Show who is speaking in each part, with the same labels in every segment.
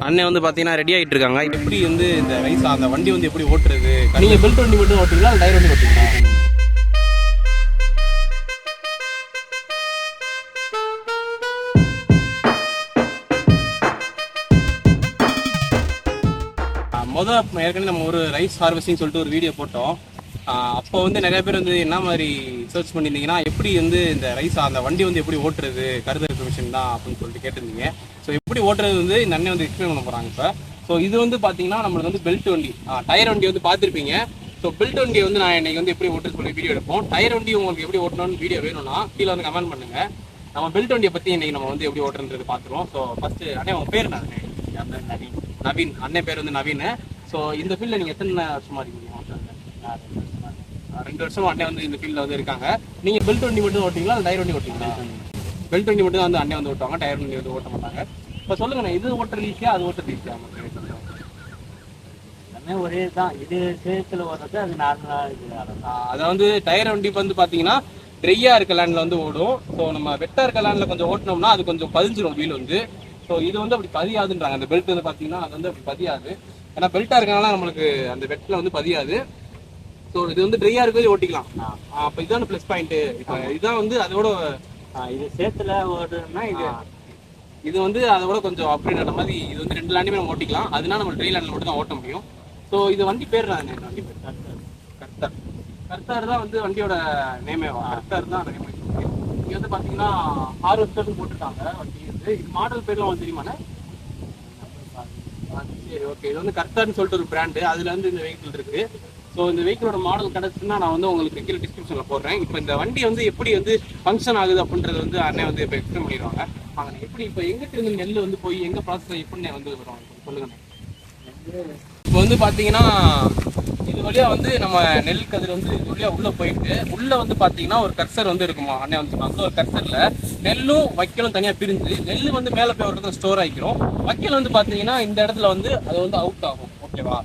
Speaker 1: அண்ணன் வந்து பார்த்தீங்கன்னா ரெடி ஆகிட்டு இருக்காங்க. எப்படி வந்து இந்த ரைஸ் அந்த வண்டி வந்து எப்படி ஓட்டுறது? நீங்கள் பெல்ட் வண்டி மட்டும் ஓட்டுறீங்களா இல்லை டயர் வண்டி ஓட்டுறீங்களா? ஏற்கனவே நம்ம ஒரு ரைஸ் ஹார்வெஸ்டிங் சொல்லிட்டு ஒரு வீடியோ போட்டோம். அப்போ வந்து நிறைய பேர் வந்து என்ன மாதிரி சர்ச் பண்ணியிருந்தீங்கன்னா, எப்படி வந்து இந்த ரைஸ் அந்த வண்டி வந்து எப்படி ஓட்டுறது, கருதல் இன்ஃபர்மேஷன் தான் அப்படின்னு சொல்லிட்டு கேட்டிருந்தீங்க. ஸோ எப்படி ஓட்டுறது வந்து இந்த அண்ணன் வந்து எக்ஸ்பிளைன் பண்ண போகிறாங்க இப்போ. ஸோ இது வந்து பார்த்தீங்கன்னா நம்மளுக்கு வந்து பெல்ட் வண்டி, டயர் வண்டி வந்து பார்த்துருப்பீங்க. ஸோ பெல்ட் வண்டியை வந்து நான் இன்னைக்கு வந்து எப்படி ஓட்டுறது சொல்லி வீடியோ எடுப்போம். டயர் வண்டி உங்களுக்கு எப்படி ஓட்டணும்னு வீடியோ வேணும்னா கீழே வந்து கமெண்ட் பண்ணுங்க. நம்ம பெல்ட் வண்டியை பற்றி இன்னைக்கு நம்ம வந்து எப்படி ஓட்டுறது பார்த்துருவோம். ஸோ ஃபர்ஸ்ட் அண்ணன் உங்கள் பேர் நவீன். நவீன் அண்ணன் பேர் வந்து நவீன். ஸோ இந்த ஃபீல்டில் நீங்கள் எத்தனை வருஷமா இருக்கீங்க? 2 வருஷமா அண்ணன் வந்து இந்த ஃபீல்டில் வந்து இருக்காங்க. நீங்கள் பெல்ட் வண்டி மட்டும் ஓட்டிங்களா இல்லை டயர் வண்டி ஓட்டிங்களா? பெல்ட் வண்டி மட்டும் வந்து அண்ணன் வந்து ஓட்டுவாங்க, டயர் வண்டி வந்து ஓட்ட மாட்டாங்க. இப்போ சொல்லுங்கண்ணே, இது ஓட்டுறது ஈஸியா அது ஓட்டுறது ஈஸியா?
Speaker 2: எல்லாமே ஒரே தான். இது சேத்துல ஓடுறது, அது நார்மலாக.
Speaker 1: அதை வந்து டயர் வண்டி வந்து பார்த்தீங்கன்னா ட்ரையா இருக்க லேண்டில் வந்து ஓடும். ஸோ நம்ம வெட்டா இருக்க லேண்டில் கொஞ்சம் ஓட்டினோம்னா அது கொஞ்சம் பதிஞ்சிடும் வீல் வந்து. ஸோ இது வந்து அப்படி பதியாதுன்றாங்க. அந்த பெல்ட் வந்து பார்த்தீங்கன்னா அது வந்து அப்படி பதியாது. ஏன்னா பெல்ட்டாக இருக்கனால நம்மளுக்கு அந்த வெட்டில் வந்து பதியாது. ஸோ இது வந்து ட்ரையாக இருக்கிறது ஓட்டிக்கலாம். அப்போ இதுதான் ப்ளஸ் பாயிண்ட்டு. இப்போ இதுதான் வந்து அதோட
Speaker 2: இது சேத்துல ஓடுறதுன்னா
Speaker 1: இது வந்து அதோட கொஞ்சம் அப்கிரேட் ஆன மாதிரி. இது வந்து 2 லேண்டுமே நம்ம ஓட்டிக்கலாம். அதனால நம்ம ட்ரை லேண்டில் மட்டும் தான் ஓட்ட முடியும். ஸோ இது வண்டி பேர் தான் வண்டி பேர் கர்த்தர். கர்த்தர் தான் வந்து வண்டியோட நேமே. கர்த்தர் தான் நேம். இங்கே வந்து பார்த்தீங்கன்னா ஹார்வெஸ்டர்னு போட்டுருக்காங்க வண்டி. இது மாடல் பேர்லாம் வந்து தெரியுமாண்ணே? சரி, ஓகே. இது வந்து கர்த்தர்னு சொல்லிட்டு ஒரு பிராண்டு. அதுல வந்து இந்த வெஹிக்கிள் இருக்கு. ஸோ இந்த வெஹிக்கிளோட மாடல் கிடைச்சுன்னா நான் வந்து உங்களுக்கு கீழே டிஸ்கிரிப்ஷனில் போடுறேன். இப்போ இந்த வண்டி வந்து எப்படி வந்து ஃபங்க்ஷன் ஆகுது அப்படின்றது வந்து அண்ணன் வந்து இப்போ எக்ஸ்பிளைன் பண்ணிடுவாங்க. அவங்க எப்படி இப்போ எங்கிட்ட இருந்து நெல் வந்து போய் எங்க ப்ராசஸ் எப்படி வந்து வருவாங்க சொல்லுங்க. இப்போ வந்து பார்த்தீங்கன்னா இது வழியா வந்து நம்ம நெல் கதிர் வந்து இது வழியா உள்ள போயிட்டு உள்ள வந்து பார்த்தீங்கன்னா ஒரு கர்சர் வந்து இருக்குமா அண்ணன் வந்து சொன்னாங்க. ஒரு கர்சர்ல நெல்லும் வைக்கலும் தனியாக பிரிஞ்சு நெல் வந்து மேலே போய் ஒரு இடத்துல ஸ்டோர் ஆகிக்கிறோம். வைக்கல் வந்து பார்த்தீங்கன்னா இந்த இடத்துல வந்து அது வந்து அவுட் ஆகும். ஓகேவா?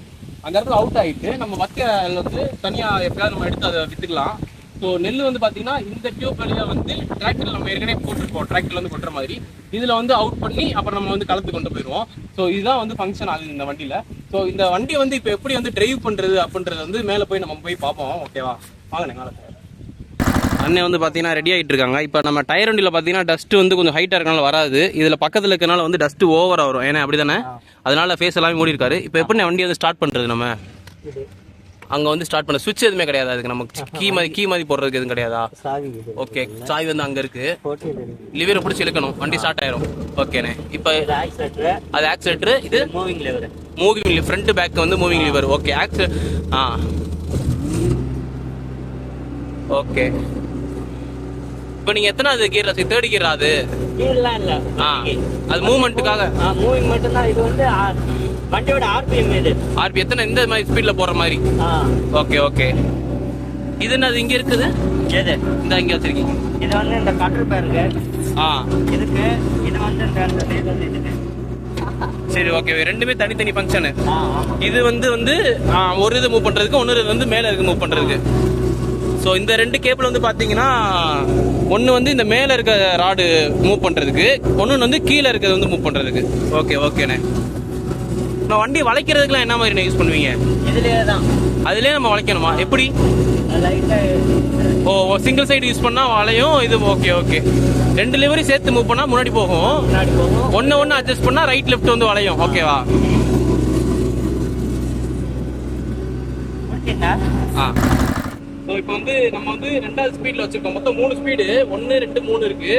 Speaker 1: அந்த இடத்துல அவுட் ஆகிட்டு நம்ம வைக்கல் வந்து தனியாக எப்படியாவது நம்ம எடுத்து அதை விற்றுக்கலாம். ஸோ நெல் வந்து பார்த்தீங்கன்னா இந்த டியூப் வழியாக வந்து டிராக்டரில் நம்ம ஏற்கனவே போட்டுருப்போம். டிராக்டர்ல வந்து கொட்டுற மாதிரி இதில் வந்து அவுட் பண்ணி அப்புறம் நம்ம வந்து களத்து கொண்டு போயிடுவோம். ஸோ இதுதான் வந்து ஃபங்க்ஷன் ஆகுது இந்த வண்டியில். ஸோ இந்த வண்டி வந்து இப்போ எப்படி வந்து டிரைவ் பண்ணுறது அப்படின்றது வந்து மேலே போய் நம்ம போய் பார்ப்போம். ஓகேவா? வாங்க மேலே. அண்ணன் வந்து பார்த்தீங்கன்னா ரெடி ஆகிட்டு இருக்காங்க. இப்போ நம்ம டயர் வண்டியில் பார்த்தீங்கன்னா டஸ்ட் வந்து கொஞ்சம் ஹைட்டாக இருக்கனால வராது. இதில் பக்கத்தில் இருக்கனால வந்து டஸ்ட் ஓவராக வரும். ஏன்னா அப்படி தானே? அதனால ஃபேஸ் எல்லாமே மூடி இருக்காரு. இப்போ எப்படி வண்டி வந்து ஸ்டார்ட் பண்ணுறது? நம்ம அங்கே வந்து ஸ்டார்ட் பண்ண சுவிட்ச் எதுவுமே கிடையாது. அதுக்கு நமக்கு கீ மாதிரி போடுறதுக்கு எதுவும் கிடையாதா? ஓகே, சாவி வந்து அங்கே இருக்கு. லிவரை பிடிச்சி இழுக்கணும், வண்டி ஸ்டார்ட் ஆயிரும். ஓகேண்ணே. இப்போ அது ஆக்சிலேட்டர், இது மூவிங் லிவர். ஃப்ரண்ட் பேக் வந்து மூவிங் லிவர். Okay, okay. இப்போ நீங்க எத்தனாவது கியர்ல? 3rd gear. அது
Speaker 2: கீழலாம் இல்ல.
Speaker 1: அது மூவ்மெண்ட்டுக்காக.
Speaker 2: மூவிங் மட்டும் தான். இது வந்து வண்டியோட ஆர்பிஎம். இது
Speaker 1: ஆர்பி எத்தனை இந்த மாதிரி ஸ்பீட்ல போற மாதிரி? Okay okay. இது என்னது இங்க இருக்குது?
Speaker 2: எது
Speaker 1: இந்த இங்க வச்சிருக்கீங்க?
Speaker 2: இது வந்து இந்த கண்ட்ரோல் பேருக்கு இதுக்கு. இது வந்து இந்த இதுக்கு.
Speaker 1: சரி, ஓகே. ரெண்டுமே தனித்தனி ஃபங்க்ஷன். இது வந்து ஒரு இது மூவ் பண்றதுக்கு, இன்னொரு வந்து மேல இருக்கு மூவ் பண்றதுக்கு. ஸோ இந்த 2 கேபிள் வந்து பார்த்தீங்கன்னா ஒன்று வந்து இந்த மேலே இருக்க ராடு மூவ் பண்ணுறதுக்கு, ஒன்று வந்து கீழே இருக்கிறது வந்து மூவ் பண்ணுறதுக்கு. ஓகே ஓகேண்ணே. நான் வண்டி வளைக்கிறதுக்குலாம் என்ன மாதிரி யூஸ் பண்ணுவீங்க?
Speaker 2: இதுலேயே தான்.
Speaker 1: அதுலேயே நம்ம வளைக்கணுமா? எப்படி? ஓ, சிங்கிள் சைடு யூஸ் பண்ணால் வளையும் இது. Okay okay. 2 லிவரி சேர்த்து மூவ் பண்ணால் முன்னாடி போகும். ஒன்று அட்ஜஸ்ட் பண்ணால் ரைட் லெஃப்ட் வந்து வளையும். ஓகேவா? ஸோ இப்போ வந்து நம்ம வந்து 2வது ஸ்பீட்ல வச்சிருக்கோம். மொத்தம் 3 ஸ்பீடு. 1 2 3 இருக்கு.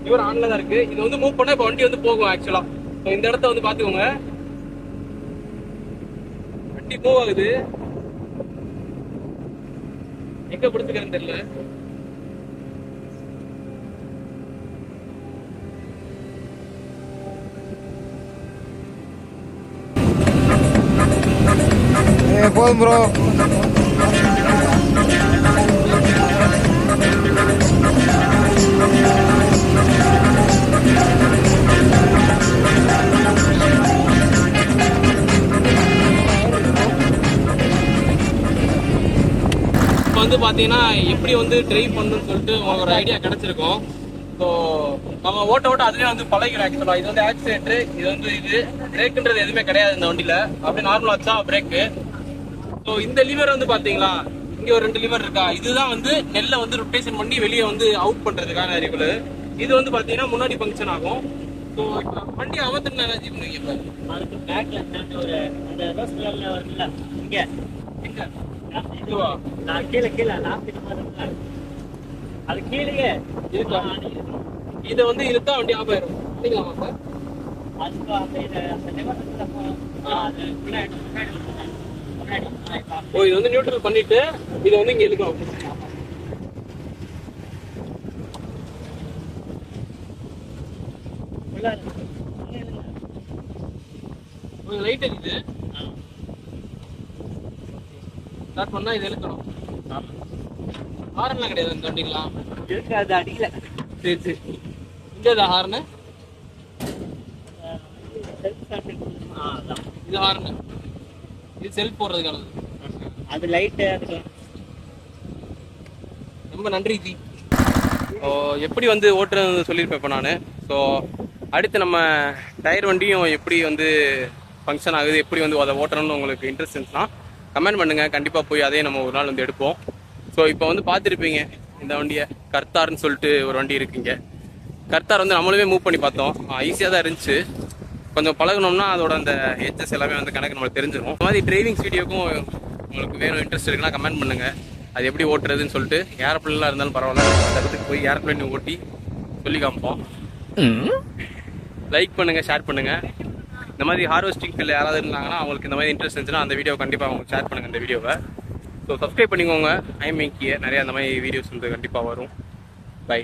Speaker 1: இவர் ஆன்ல தான் இருக்கு. இது வந்து மூவ் பண்ணா இப்போ வண்டி வந்து போகும் ஆக்சுவலா. ஸோ இந்த இடத்த வந்து பாத்துக்கோங்க, வண்டி மூவ் ஆகுது. எங்க பிடிச்சிக்கிறேன்னு தெரியல.
Speaker 3: போதும் ப்ரோ.
Speaker 1: இப்போ வந்து பார்த்தீங்கன்னா எப்படி வந்து ட்ரைவ் பண்ணணும்னு சொல்லிட்டு உங்களுக்கு ஒரு ஐடியா கிடைச்சிருக்கும். ஸோ நம்ம ஓட்ட ஓட்ட அதுலேயே வந்து பழகிடும் ஆக்சுவலாக. இது வந்து ஆக்சிடென்ட், இது வந்து இது பிரேக்குன்றது எதுவுமே கிடையாது இந்த வண்டியில். அப்படியே நார்மலாக வச்சா பிரேக்கு. ஸோ இந்த லிவர் வந்து பார்த்தீங்களா, இங்கே ஒரு 2 லிவர் இருக்கா, இதுதான் வந்து நெல்லை வந்து ரொட்டேஷன் பண்ணி வெளியே வந்து அவுட் பண்ணுறதுக்கான ரிவல். இது வந்து பார்த்தீங்கன்னா முன்னாடி ஃபங்க்ஷன் ஆகும். ஸோ இப்போ வண்டி அமர்த்துனா என்ன பண்ணுவீங்க? இப்போ
Speaker 2: அதுக்கு பேக்ல ஒரு அந்த ரோஸ் கலர்ல வருதுல்ல, இங்க
Speaker 1: எங்க இதுவா
Speaker 2: நான் கீழே நாற்பது மாதிரி அது கீழே
Speaker 1: இருக்கா? இதை வந்து இழுத்தா வண்டி ஆஃப் ஆயிரும். சரிங்களாமா சார்?
Speaker 2: அதுக்கு அந்த லெவல் அது பின்னாடி
Speaker 1: ஓ, இது வந்து நியூட்ரல் பண்ணிட்டு இதை வந்து இங்க இழுக்கணும். லைட் இருக்குது, ஸ்டார்ட் பண்ணா இது இழுக்கணும். ஹார்ன்லாம் கிடையாது இந்த வண்டிங்களா?
Speaker 2: இருக்காது அடிக்கல.
Speaker 1: சரி சரி. இந்த ஹார்னு, இது ஹார்னு, இது செல்ஃப் போடுறதுக்கானது.
Speaker 2: அது லைட்டு அதுக்கு
Speaker 1: ரொம்ப நன்றி ஜி. ஸோ எப்படி வந்து ஓட்டுறது சொல்லியிருப்பேன் இப்போ நான். ஸோ அடுத்து நம்ம டயர் வண்டியும் எப்படி வந்து ஃபங்க்ஷன் ஆகுது, எப்படி வந்து அதை ஓட்டணும்னு உங்களுக்கு இன்ட்ரெஸ்ட் இருந்துச்சுன்னா கமெண்ட் பண்ணுங்கள். கண்டிப்பாக போய் அதே நம்ம ஒரு நாள் வந்து எடுப்போம். ஸோ இப்போ வந்து பார்த்துருப்பீங்க இந்த வண்டியை, கர்த்தார்னு சொல்லிட்டு ஒரு வண்டி இருக்குங்க. கர்த்தார் வந்து நம்மளுமே மூவ் பண்ணி பார்த்தோம், ஈஸியாக தான் இருந்துச்சு. கொஞ்சம் பழகணும்னா அதோட அந்த ஹெச்எஸ் எல்லாமே வந்து கணக்கு நம்மளுக்கு தெரிஞ்சிடும். இந்த மாதிரி டிரைவிங்ஸ் வீடியோக்கும் உங்களுக்கு வேணும் இன்ட்ரெஸ்ட் இருக்குன்னா கமெண்ட் பண்ணுங்கள். அது எப்படி ஓட்டுறதுன்னு சொல்லிட்டு, ஏரோப்ளேன்லாம் இருந்தாலும் பரவாயில்ல, அந்த இடத்துக்கு போய் ஏரோப்ளேன் ஓட்டி சொல்லி காமிப்போம். லைக் பண்ணுங்கள், ஷேர் பண்ணுங்கள். இந்த மாதிரி ஹார்வெஸ்டிங் ஃபீல்டில் யாராவது இருந்தாங்கன்னா அவங்களுக்கு இந்த மாதிரி இன்ட்ரெஸ்ட் இருந்துச்சுன்னா அந்த வீடியோ கண்டிப்பாக அவங்களுக்கு ஷேர் பண்ணுங்கள் இந்த வீடியோவை. ஸோ சப்ஸ்கிரைப் பண்ணிக்கோங்க. ஐமேக்கிய நிறையா அந்த மாதிரி வீடியோஸ் வந்து கண்டிப்பாக வரும். பை.